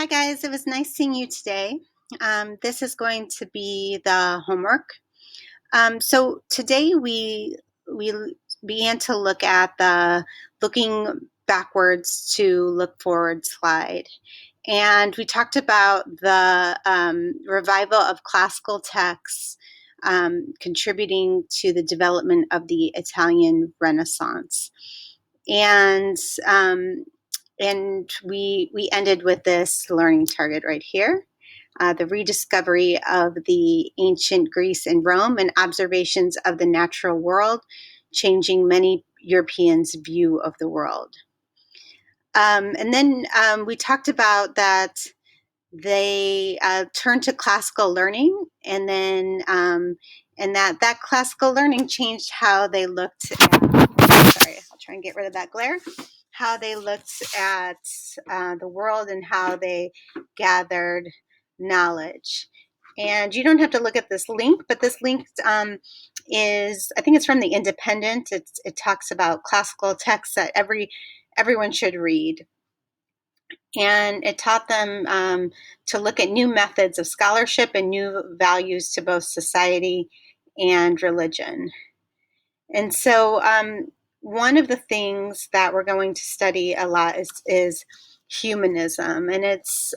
guys, it was nice seeing you today. This is going to be the homework. So today we began to look at the looking backwards to look forward slide, and we talked about the revival of classical texts contributing to the development of the Italian Renaissance, and um, we ended with this learning target right here. The rediscovery of the ancient Greece and Rome and observations of the natural world, changing many Europeans' view of the world. And then we talked about that they turned to classical learning, and then and that classical learning changed how they looked at, sorry, I'll try and get rid of that glare, how they looked at the world and how they gathered knowledge. And you don't have to look at this link, but this link is, I think it's from the Independent. It talks about classical texts that everyone should read. And it taught them to look at new methods of scholarship and new values to both society and religion. And so one of the things that we're going to study a lot is humanism. And it's,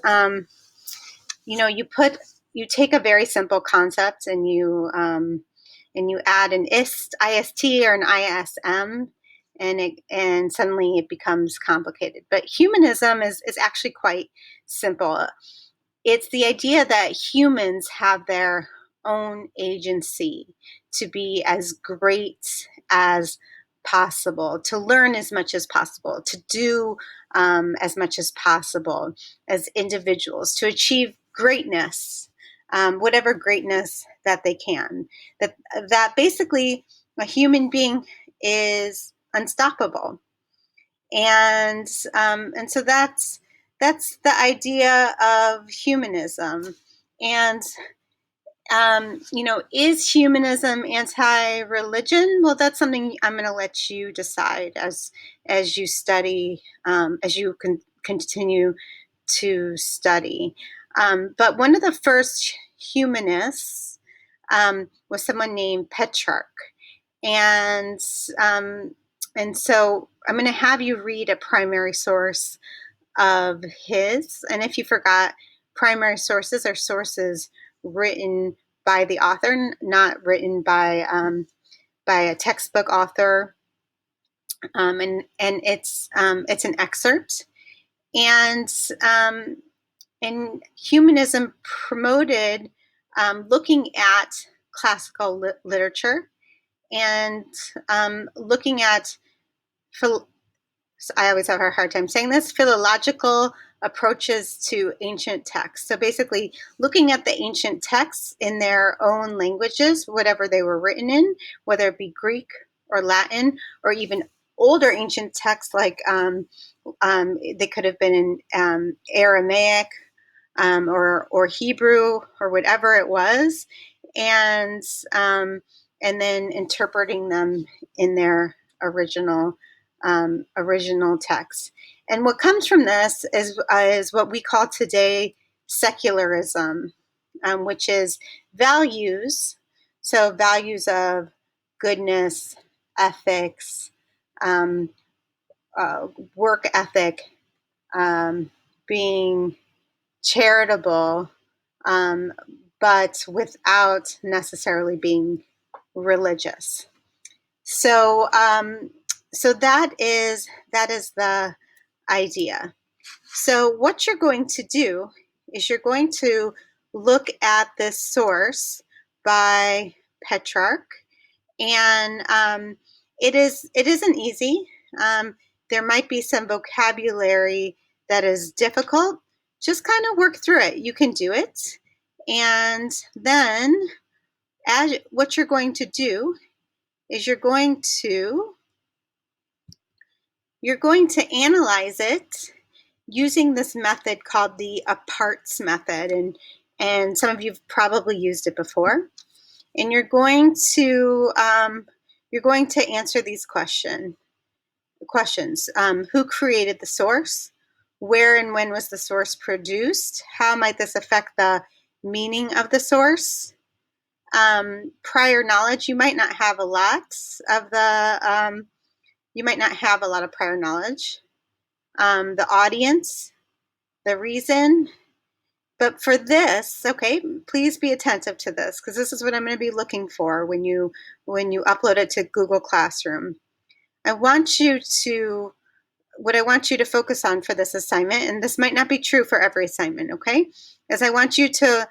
you take a very simple concept and you add an ist or an ism, and suddenly it becomes complicated. But humanism is actually quite simple. It's the idea that humans have their own agency to be as great as possible, to learn as much as possible, to do as much as possible as individuals, to achieve greatness, whatever greatness that they can. That basically a human being is unstoppable, and so that's the idea of humanism. And is humanism anti-religion? Well, that's something I'm going to let you decide as you study, as you continue to study. But one of the first humanists was someone named Petrarch, and so I'm going to have you read a primary source of his. And if you forgot, primary sources are sources written by the author, not written by a textbook author. And it's an excerpt. And humanism promoted looking at classical literature and looking at, I always have a hard time saying this, philological approaches to ancient texts. So basically looking at the ancient texts in their own languages, whatever they were written in, whether it be Greek or Latin, or even older ancient texts like they could have been in Aramaic or Hebrew or whatever it was, and then interpreting them in their original text. And what comes from this is what we call today secularism, which is values. So values of goodness, ethics, work ethic, being charitable, but without necessarily being religious. So that is the idea. So what you're going to do is you're going to look at this source by Petrarch, and it isn't easy. There might be some vocabulary that is difficult. Just kind of work through it. You can do it. And then what you're going to do is you're going to analyze it using this method called the aparts method, and some of you've probably used it before. And you're going to answer these questions. Who created the source? Where and when was the source produced? How might this affect the meaning of the source? Prior knowledge, you might not have a lot of you might not have a lot of prior knowledge. The audience, the reason. But for this, okay, please be attentive to this, because this is what I'm going to be looking for when you upload it to Google Classroom. I want you to what I want you to focus on for this assignment, and this might not be true for every assignment, okay, is I want you to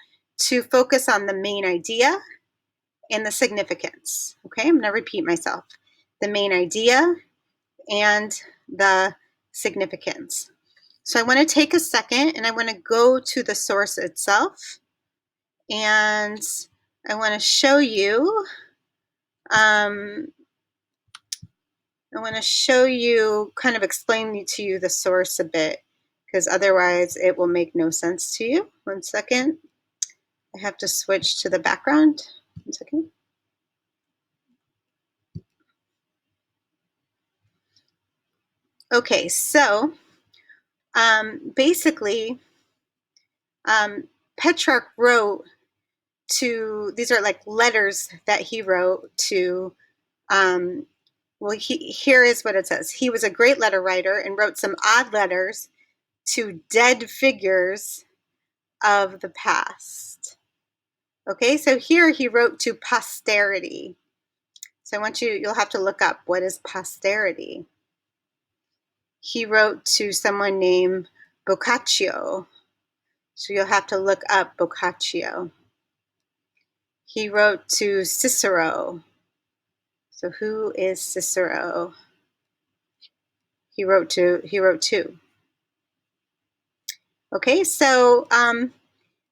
focus on the main idea and the significance, okay? I'm going to repeat myself. The main idea and the significance. So I want to take a second and I want to go to the source itself, and I want to show you kind of explain to you the source a bit, because otherwise it will make no sense to you. One second. I have to switch to the background. One second. Okay, so basically, Petrarch wrote to, these are like letters that he wrote to, here is what it says. He was a great letter writer and wrote some odd letters to dead figures of the past. Okay, so here he wrote to posterity. So I want you'll have to look up, what is posterity? He wrote to someone named Boccaccio. So you'll have to look up Boccaccio. He wrote to Cicero. So who is Cicero? He wrote two. Okay, so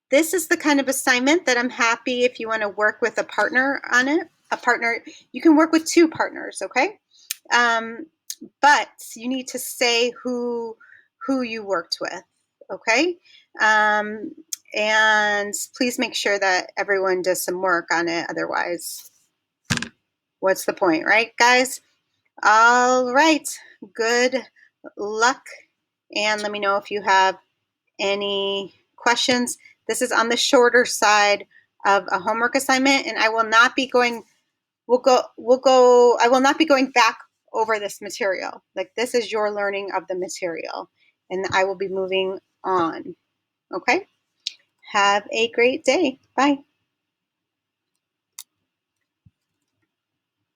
this is the kind of assignment that I'm happy if you want to work with a partner on it. A partner, you can work with two partners, okay? But you need to say who you worked with, okay? And please make sure that everyone does some work on it. Otherwise, what's the point, right, guys? All right, good luck. And let me know if you have any questions. This is on the shorter side of a homework assignment, and I will not be going, I will not be going back over this material. Like, this is your learning of the material, and I will be moving on. Okay? Have a great day. Bye.